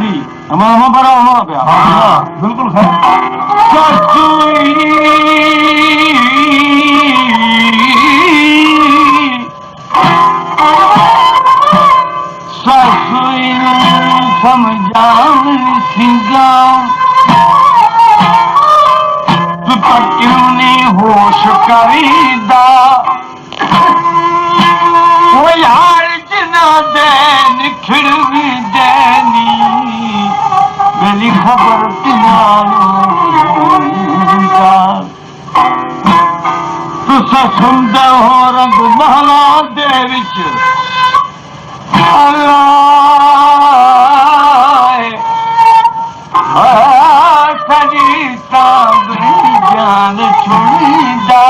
जी हमारा बड़ा हमारा प्यार हाँ बिल्कुल सर ससुई समझान सिंगा पक्यों ने होश करीदा वो यार जना दैन खिड़वी दैनी मेरी खबर तिनारूगा तुसा सुनते हो रंग महला दे विच साड़ी तांगरी जान छुड़ीदा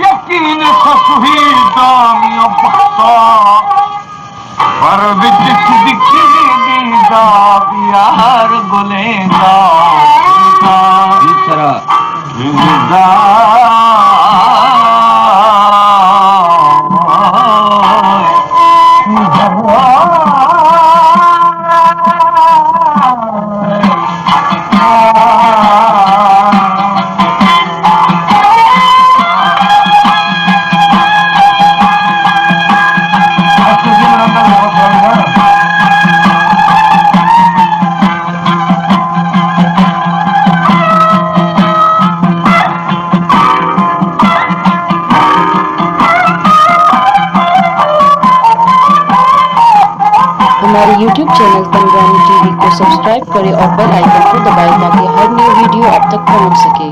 यकीन ससुही दामियों पक्का पर विच सिद्दीकी दीदा प्यार गुलेगा इस तरह हमारे YouTube चैनल पंजाबी टीवी को सब्सक्राइब करें और बेल आइकन को दबाएं ताकि हर नई वीडियो आप तक पहुंच सके।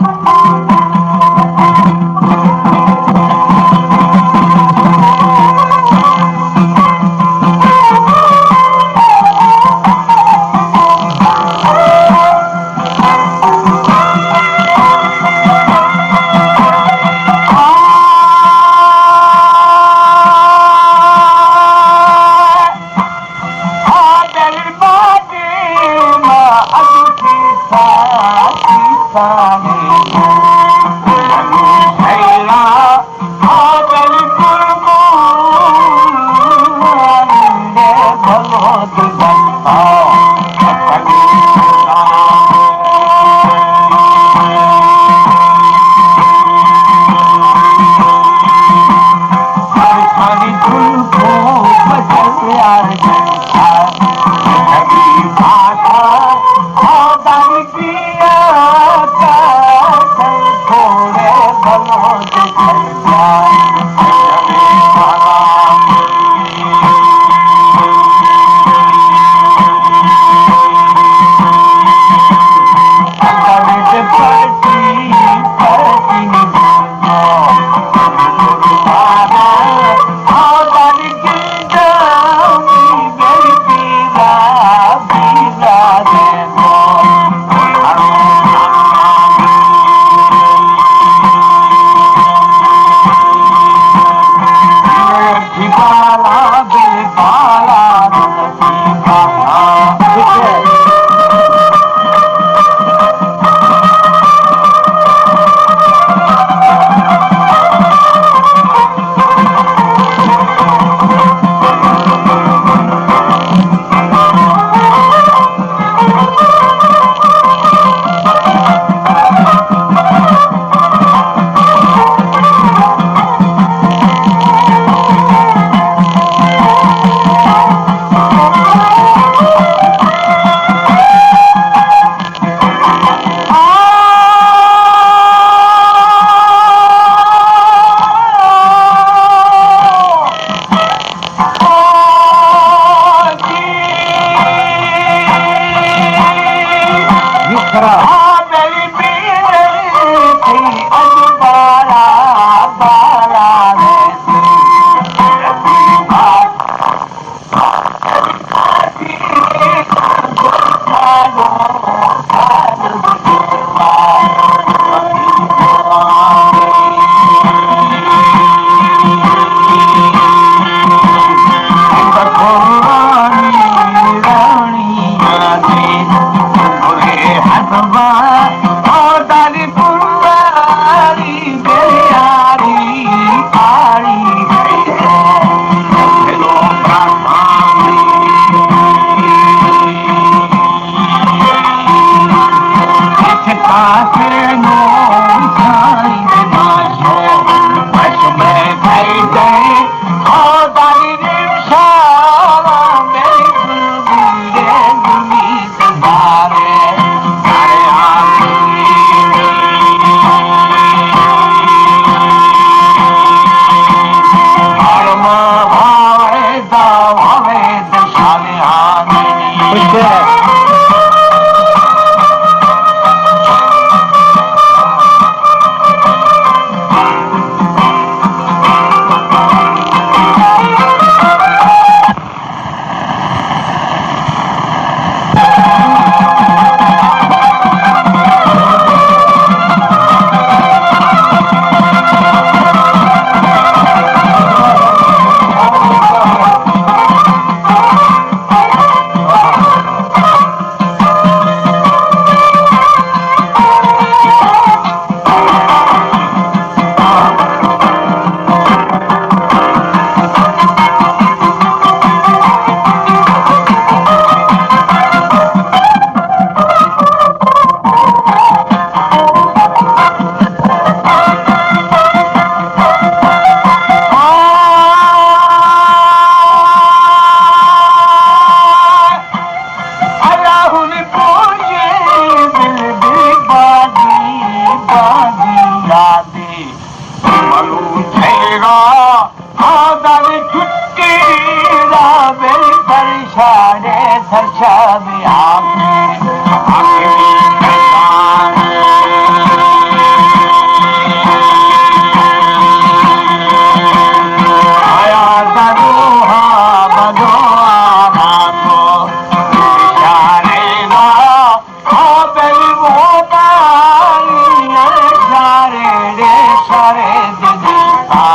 आदानी छुट्टी रावेल परेशाने सरछा में आके आया दरोहा बदोआ नाको परेशाने ना आबेल मोबाइल सारे रे सारे दिखा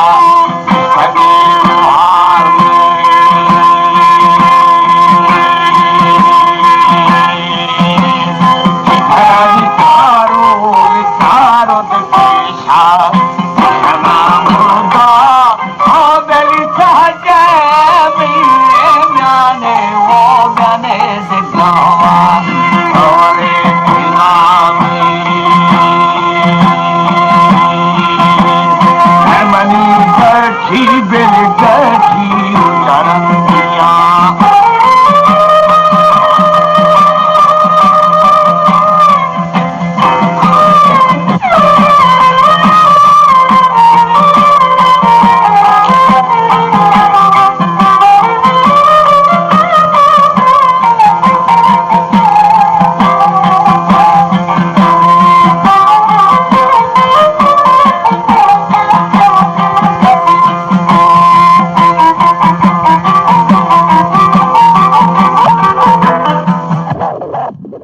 He been a dirty,